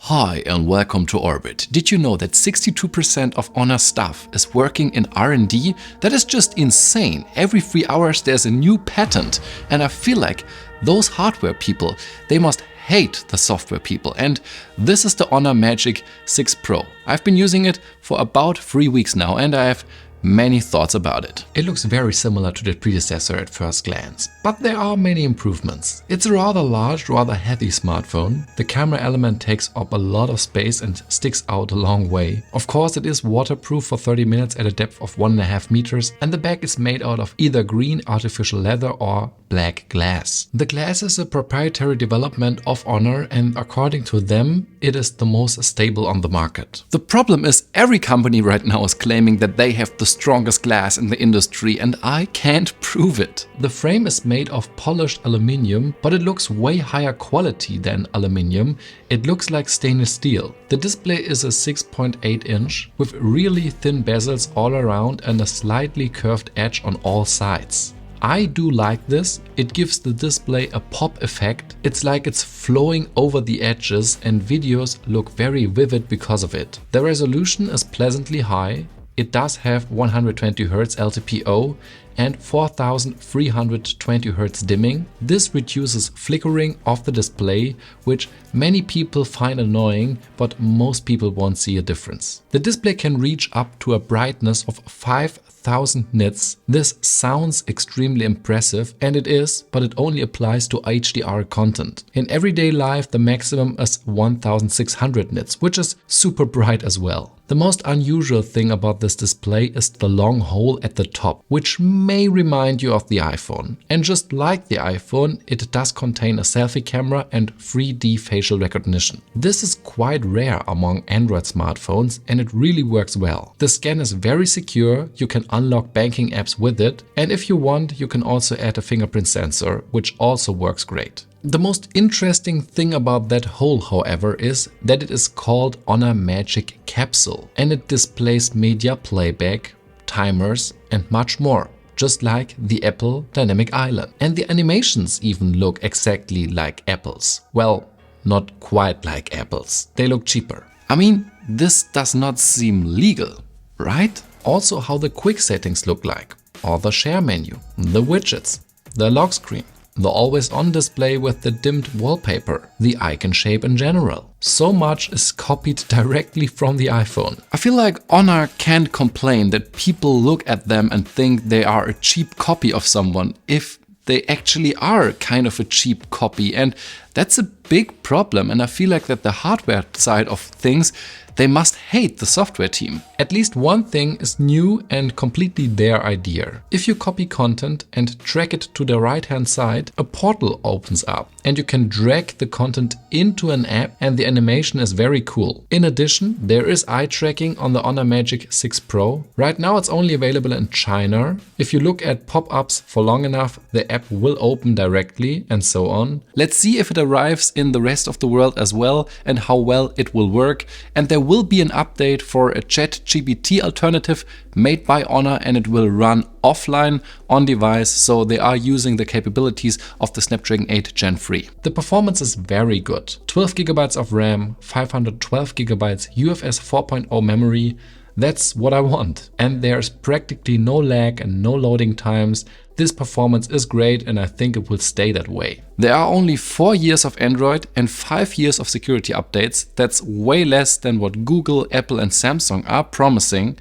Hi and welcome to Orbit. Did you know that 62% of Honor stuff is working in R&D? That is just insane. Every 3 hours there's a new patent, and I feel like those hardware people, they must hate the software people. And this is the Honor Magic 6 Pro. I've been using it for about 3 weeks now, and I have many thoughts about it. It looks very similar to the predecessor at first glance, but there are many improvements. It's a rather large, rather heavy smartphone. The camera element takes up a lot of space and sticks out a long way. Of course, it is waterproof for 30 minutes at a depth of 1.5 meters, and the back is made out of either green artificial leather or black glass. The glass is a proprietary development of Honor, and according to them, it is the most stable on the market. The problem is every company right now is claiming that they have the strongest glass in the industry, and I can't prove it. The frame is made of polished aluminium, but it looks way higher quality than aluminium. It looks like stainless steel. The display is a 6.8 inch with really thin bezels all around and a slightly curved edge on all sides. I do like this. It gives the display a pop effect. It's like it's flowing over the edges, and videos look very vivid because of it. The resolution is pleasantly high. It does have 120 Hz LTPO and 4320 Hz dimming. This reduces flickering of the display, which many people find annoying, but most people won't see a difference. The display can reach up to a brightness of 5000 nits. This sounds extremely impressive, and it is, but it only applies to HDR content. In everyday life, the maximum is 1600 nits, which is super bright as well. The most unusual thing about this display is the long hole at the top, which may remind you of the iPhone. And just like the iPhone, it does contain a selfie camera and 3D facial recognition. This is quite rare among Android smartphones, and it really works well. The scan is very secure. You can unlock banking apps with it, and if you want, you can also add a fingerprint sensor, which also works great. The most interesting thing about that hole, however, is that it is called Honor Magic Capsule, and it displays media playback, timers and much more, just like the Apple Dynamic Island. And the animations even look exactly like Apple's. Well, not quite like Apple's. They look cheaper. I mean, this does not seem legal, right? Also how the quick settings look like, or the share menu, the widgets, the lock screen, the always-on display with the dimmed wallpaper, the icon shape in general. So much is copied directly from the iPhone. I feel like Honor can't complain that people look at them and think they are a cheap copy of someone if they actually are kind of a cheap copy, and that's a big problem, and I feel like that the hardware side of things, they must hate the software team. At least one thing is new and completely their idea. If you copy content and drag it to the right-hand side, a portal opens up and you can drag the content into an app, and the animation is very cool. In addition, there is eye tracking on the Honor Magic 6 Pro. Right now it's only available in China. If you look at pop-ups for long enough, the app will open directly and so on. Let's see if it arrives in the rest of the world as well and how well it will work. And there will be an update for a ChatGPT alternative made by Honor, and it will run offline on device, so they are using the capabilities of the Snapdragon 8 Gen 3. The performance is very good. 12 GB of RAM, 512 GB UFS 4.0 memory. That's what I want. And there's practically no lag and no loading times. This performance is great, and I think it will stay that way. There are only 4 years of Android and 5 years of security updates. That's way less than what Google, Apple and Samsung are promising.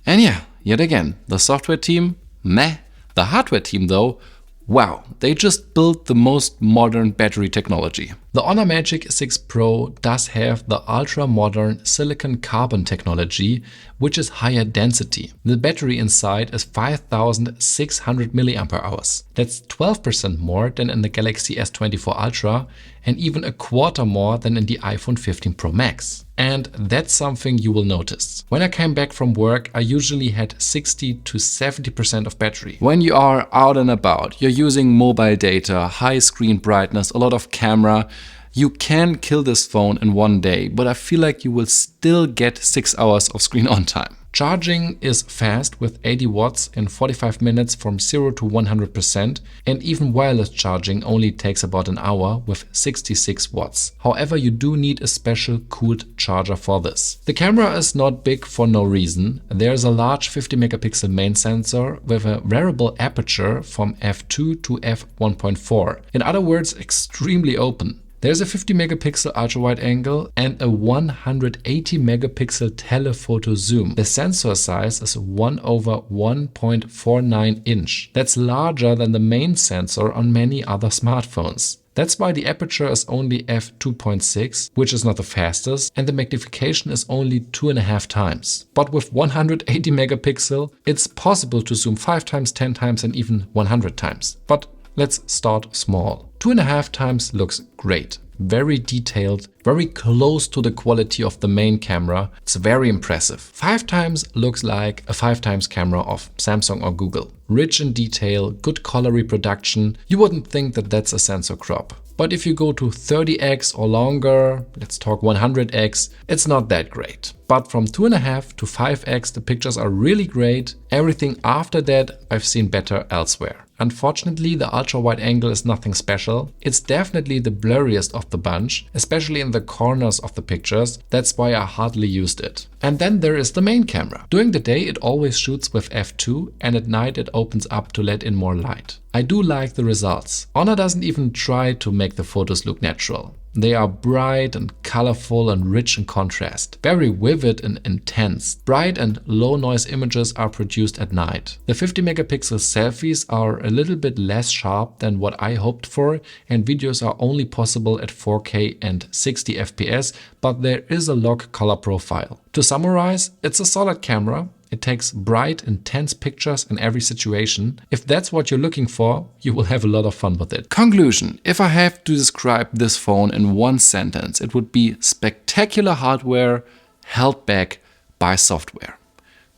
And yeah, yet again, the software team, meh. The hardware team though, wow, they just built the most modern battery technology. The Honor Magic 6 Pro does have the ultra-modern silicon carbon technology, which is higher density. The battery inside is 5600 mAh. That's 12% more than in the Galaxy S24 Ultra and even a quarter more than in the iPhone 15 Pro Max. And that's something you will notice. When I came back from work, I usually had 60 to 70% of battery. When you are out and about, you're using mobile data, high screen brightness, a lot of camera, you can kill this phone in one day, but I feel like you will still get 6 hours of screen on time. Charging is fast with 80 watts in 45 minutes from 0 to 100%, and even wireless charging only takes about an hour with 66 watts. However, you do need a special cooled charger for this. The camera is not big for no reason. There's a large 50 megapixel main sensor with a variable aperture from f2 to f1.4. In other words, extremely open. There's a 50 megapixel ultra-wide angle and a 180 megapixel telephoto zoom. The sensor size is 1/1.49 inch. That's larger than the main sensor on many other smartphones. That's why the aperture is only f2.6, which is not the fastest, and the magnification is only 2.5 times. But with 180 megapixel, it's possible to zoom 5 times, 10 times, and even 100 times. But let's start small. 2.5 times looks great. Very detailed, very close to the quality of the main camera. It's very impressive. 5 times looks like a 5 times camera of Samsung or Google. Rich in detail, good color reproduction. You wouldn't think that that's a sensor crop. But if you go to 30x or longer, let's talk 100x, it's not that great. But from 2.5 to 5x, the pictures are really great. Everything after that, I've seen better elsewhere. Unfortunately, the ultra-wide angle is nothing special. It's definitely the blurriest of the bunch, especially in the corners of the pictures. That's why I hardly used it. And then there is the main camera. During the day, it always shoots with f2, and at night it opens up to let in more light. I do like the results. Honor doesn't even try to make the photos look natural. They are bright and colorful and rich in contrast, very vivid and intense. Bright and low noise images are produced at night. The 50 megapixel selfies are a little bit less sharp than what I hoped for, and videos are only possible at 4K and 60 FPS, but there is a log color profile. To summarize, it's a solid camera. It takes bright, intense pictures in every situation. If that's what you're looking for, you will have a lot of fun with it. Conclusion. If I have to describe this phone in one sentence, it would be spectacular hardware held back by software.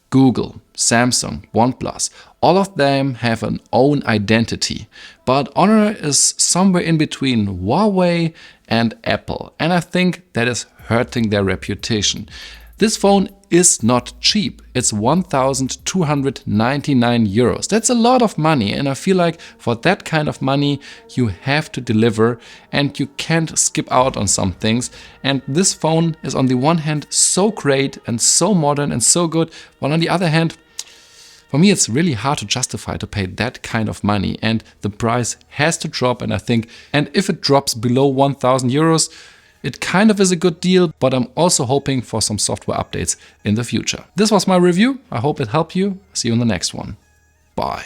Google, Samsung, OnePlus, all of them have an own identity. But Honor is somewhere in between Huawei and Apple. And I think that is hurting their reputation. This phone is not cheap. It's 1,299 euros. That's a lot of money, and I feel like for that kind of money you have to deliver and you can't skip out on some things. And this phone is on the one hand so great and so modern and so good, while on the other hand, for me it's really hard to justify to pay that kind of money, and the price has to drop. And if it drops below 1,000 euros, it kind of is a good deal, but I'm also hoping for some software updates in the future. This was my review. I hope it helped you. See you in the next one. Bye.